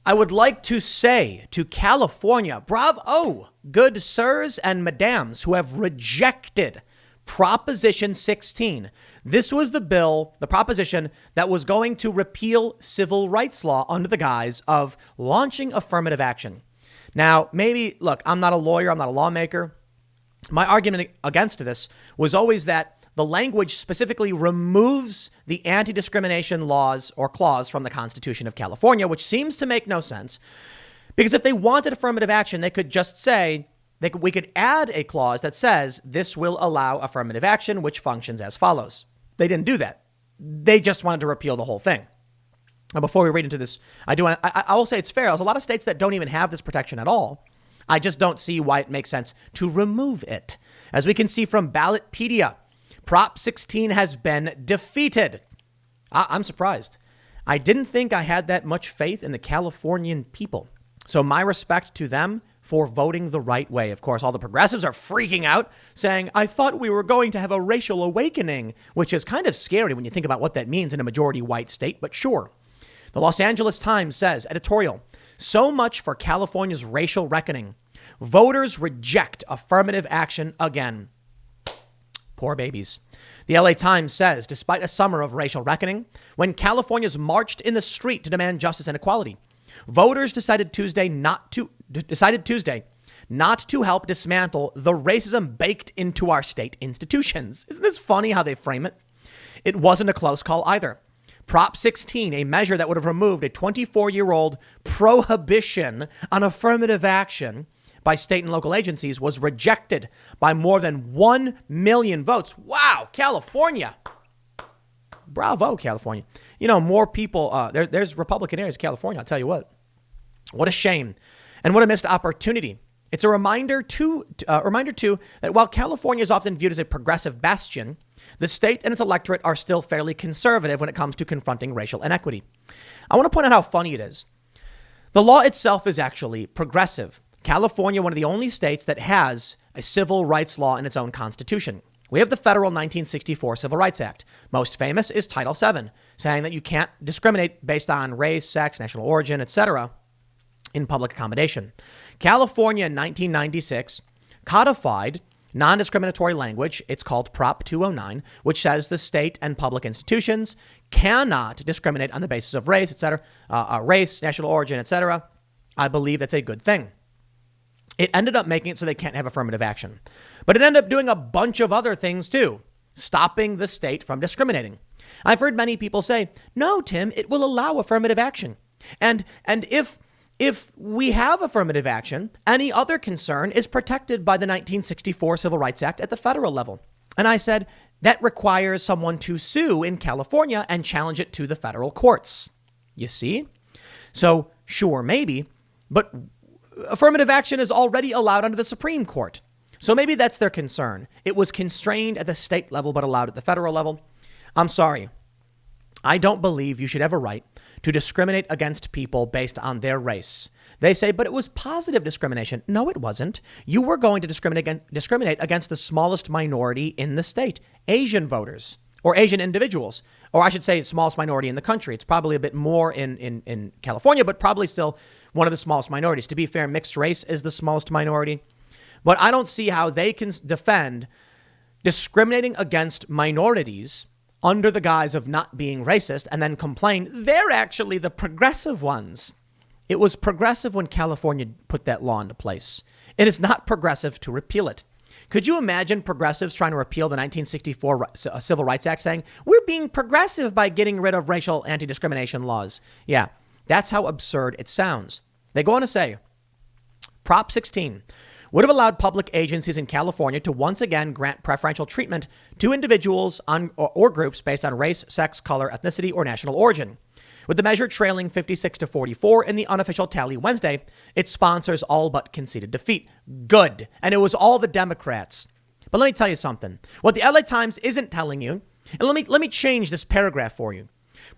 I would like to say to California, bravo, good sirs and madams who have rejected Proposition 16. This was the bill, the proposition that was going to repeal civil rights law under the guise of launching affirmative action. Now, maybe, look, I'm not a lawyer, I'm not a lawmaker. My argument against this was always that the language specifically removes the anti-discrimination laws or clause from the Constitution of California, which seems to make no sense. Because if they wanted affirmative action, they could just say, we could add a clause that says this will allow affirmative action, which functions as follows. They didn't do that. They just wanted to repeal the whole thing. Now, before we read into this, I will say it's fair. There's a lot of states that don't even have this protection at all. I just don't see why it makes sense to remove it. As we can see from Ballotpedia, Prop 16 has been defeated. I'm surprised. I didn't think I had that much faith in the Californian people. So my respect to them for voting the right way. Of course, all the progressives are freaking out, saying, I thought we were going to have a racial awakening, which is kind of scary when you think about what that means in a majority white state, but sure. The Los Angeles Times says, editorial, so much for California's racial reckoning. Voters reject affirmative action again. Poor babies. The LA Times says, despite a summer of racial reckoning, when Californians marched in the street to demand justice and equality, voters decided Tuesday not to help dismantle the racism baked into our state institutions. Isn't this funny how they frame it? It wasn't a close call either. Prop 16, a measure that would have removed a 24-year-old prohibition on affirmative action by state and local agencies, was rejected by more than 1 million votes. Wow, California. Bravo, California. You know, more people, there's Republican areas of California, I'll tell you what. What a shame. And what a missed opportunity. It's a reminder, too, that while California is often viewed as a progressive bastion, the state and its electorate are still fairly conservative when it comes to confronting racial inequity. I want to point out how funny it is. The law itself is actually progressive. California, one of the only states that has a civil rights law in its own constitution. We have the federal 1964 Civil Rights Act. Most famous is Title VII, saying that you can't discriminate based on race, sex, national origin, etc. in public accommodation. California in 1996 codified non-discriminatory language. It's called Prop 209, which says the state and public institutions cannot discriminate on the basis of race, etc., race, national origin, etc. I believe that's a good thing. It ended up making it so they can't have affirmative action. But it ended up doing a bunch of other things, too, stopping the state from discriminating. I've heard many people say, no, Tim, it will allow affirmative action. And if we have affirmative action, any other concern is protected by the 1964 Civil Rights Act at the federal level. And I said, that requires someone to sue in California and challenge it to the federal courts. You see? So, sure, maybe, but affirmative action is already allowed under the Supreme Court. So maybe that's their concern. It was constrained at the state level, but allowed at the federal level. I'm sorry. I don't believe you should have a right to discriminate against people based on their race. They say, but it was positive discrimination. No, it wasn't. You were going to discriminate against the smallest minority in the state, Asian voters or Asian individuals, or I should say smallest minority in the country. It's probably a bit more in California, but probably still one of the smallest minorities. To be fair, mixed race is the smallest minority. But I don't see how they can defend discriminating against minorities under the guise of not being racist and then complain they're actually the progressive ones. It was progressive when California put that law into place. It is not progressive to repeal it. Could you imagine progressives trying to repeal the 1964 Civil Rights Act saying, we're being progressive by getting rid of racial anti-discrimination laws? Yeah, that's how absurd it sounds. They go on to say, Prop 16 would have allowed public agencies in California to once again grant preferential treatment to individuals or groups based on race, sex, color, ethnicity, or national origin. With the measure trailing 56-44 in the unofficial tally Wednesday, its sponsors all but conceded defeat. Good. And it was all the Democrats. But let me tell you something. What the LA Times isn't telling you, and let me change this paragraph for you.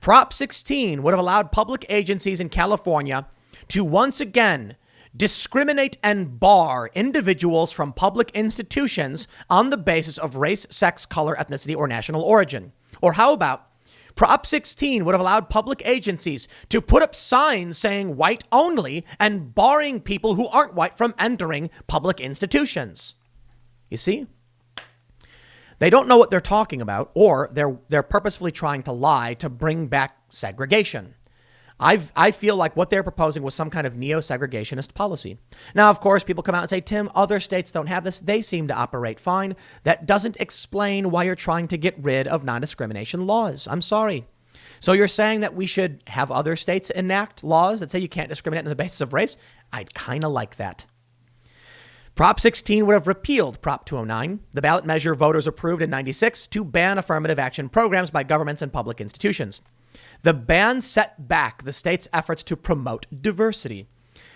Prop 16 would have allowed public agencies in California to once again discriminate and bar individuals from public institutions on the basis of race, sex, color, ethnicity, or national origin. Or how about Prop 16 would have allowed public agencies to put up signs saying white only and barring people who aren't white from entering public institutions. You see? They don't know what they're talking about, or they're purposefully trying to lie to bring back segregation. I feel like what they're proposing was some kind of neo-segregationist policy. Now, of course, people come out and say, Tim, other states don't have this. They seem to operate fine. That doesn't explain why you're trying to get rid of non-discrimination laws. I'm sorry. So you're saying that we should have other states enact laws that say you can't discriminate on the basis of race? I'd kind of like that. Prop 16 would have repealed Prop 209, the ballot measure voters approved in 96 to ban affirmative action programs by governments and public institutions. The ban set back the state's efforts to promote diversity.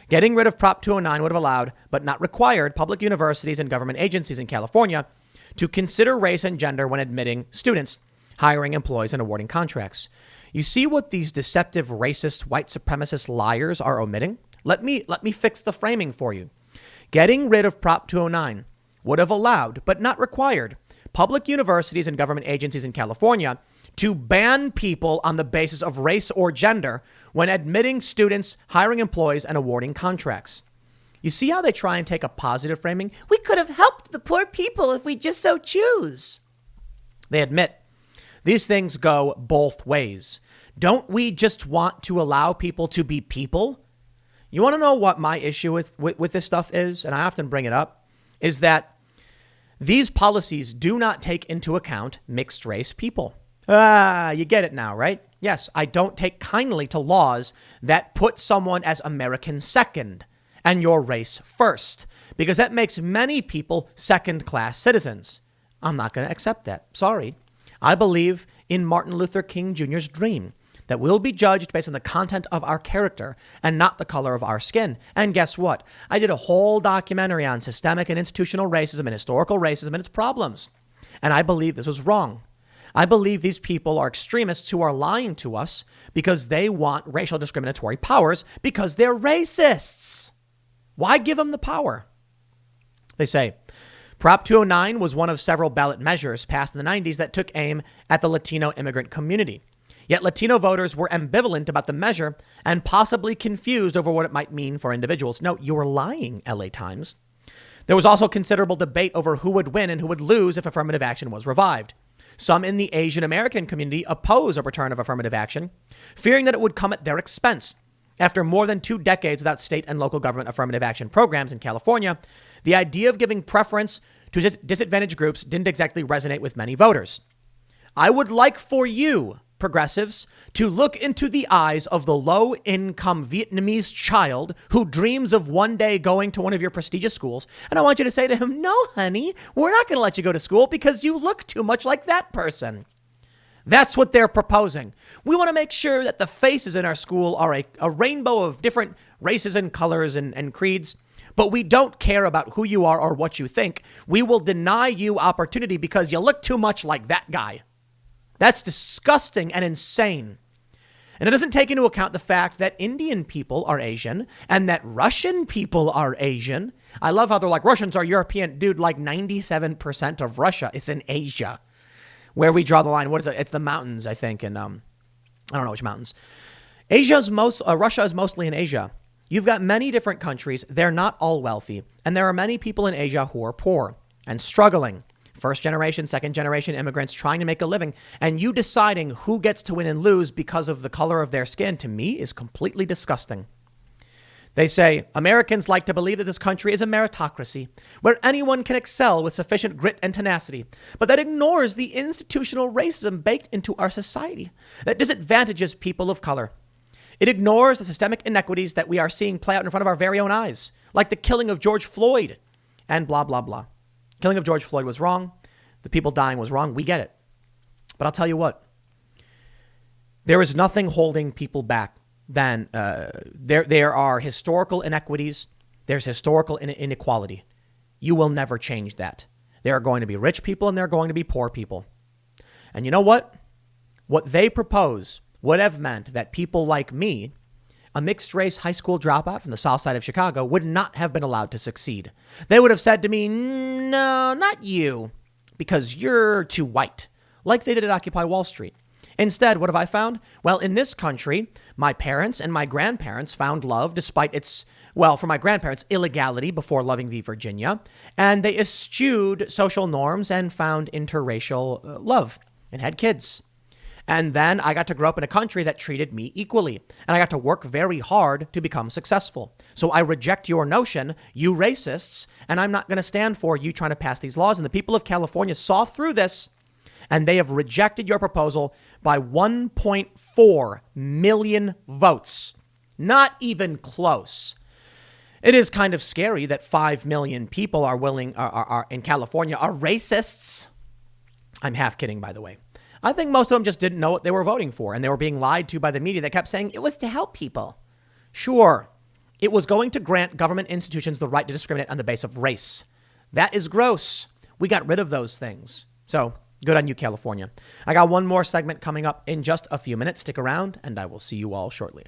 Getting rid of Prop 209 would have allowed, but not required, public universities and government agencies in California to consider race and gender when admitting students, hiring employees, and awarding contracts. You see what these deceptive, racist, white supremacist liars are omitting? Let me fix the framing for you. Getting rid of Prop 209 would have allowed, but not required, public universities and government agencies in California to ban people on the basis of race or gender when admitting students, hiring employees, and awarding contracts. You see how they try and take a positive framing? We could have helped the poor people if we just so choose. They admit these things go both ways. Don't we just want to allow people to be people? You want to know what my issue with this stuff is? And I often bring it up, is that these policies do not take into account mixed race people. You get it now, right? Yes, I don't take kindly to laws that put someone as American second and your race first, because that makes many people second-class citizens. I'm not going to accept that. Sorry. I believe in Martin Luther King Jr.'s dream that we'll be judged based on the content of our character and not the color of our skin. And guess what? I did a whole documentary on systemic and institutional racism and historical racism and its problems. And I believe this was wrong. I believe these people are extremists who are lying to us because they want racial discriminatory powers because they're racists. Why give them the power? They say, Prop 209 was one of several ballot measures passed in the 90s that took aim at the Latino immigrant community. Yet Latino voters were ambivalent about the measure and possibly confused over what it might mean for individuals. No, you were lying, LA Times. There was also considerable debate over who would win and who would lose if affirmative action was revived. Some in the Asian American community oppose a return of affirmative action, fearing that it would come at their expense. After more than 2 decades without state and local government affirmative action programs in California, the idea of giving preference to disadvantaged groups didn't exactly resonate with many voters. I would like for you, progressives, to look into the eyes of the low-income Vietnamese child who dreams of one day going to one of your prestigious schools. And I want you to say to him, no, honey, we're not going to let you go to school because you look too much like that person. That's what they're proposing. We want to make sure that the faces in our school are a rainbow of different races and colors and creeds, but we don't care about who you are or what you think. We will deny you opportunity because you look too much like that guy. That's disgusting and insane. And it doesn't take into account the fact that Indian people are Asian and that Russian people are Asian. I love how they're like, Russians are European. Dude, like 97% of Russia is in Asia. Where we draw the line, what is it? It's the mountains, I think. And I don't know which mountains. Russia is mostly in Asia. You've got many different countries. They're not all wealthy. And there are many people in Asia who are poor and struggling. First generation, second generation immigrants trying to make a living, and you deciding who gets to win and lose because of the color of their skin, to me, is completely disgusting. They say, Americans like to believe that this country is a meritocracy, where anyone can excel with sufficient grit and tenacity, but that ignores the institutional racism baked into our society that disadvantages people of color. It ignores the systemic inequities that we are seeing play out in front of our very own eyes, like the killing of George Floyd, and blah, blah, blah. Killing of George Floyd was wrong. The people dying was wrong. We get it. But I'll tell you what. There is nothing holding people back than there are historical inequities. There's historical inequality. You will never change that. There are going to be rich people and there are going to be poor people. And you know what? What they propose would have meant that people like me, a mixed race high school dropout from the south side of Chicago, would not have been allowed to succeed. They would have said to me, no, not you, because you're too white, like they did at Occupy Wall Street. Instead, what have I found? Well, in this country, my parents and my grandparents found love despite its, well, for my grandparents, illegality before Loving v. Virginia. And they eschewed social norms and found interracial love and had kids. And then I got to grow up in a country that treated me equally. And I got to work very hard to become successful. So I reject your notion, you racists, and I'm not going to stand for you trying to pass these laws. And the people of California saw through this, and they have rejected your proposal by 1.4 million votes. Not even close. It is kind of scary that 5 million people are in California are racists. I'm half kidding, by the way. I think most of them just didn't know what they were voting for, and they were being lied to by the media that kept saying it was to help people. Sure, it was going to grant government institutions the right to discriminate on the basis of race. That is gross. We got rid of those things. So good on you, California. I got one more segment coming up in just a few minutes. Stick around, and I will see you all shortly.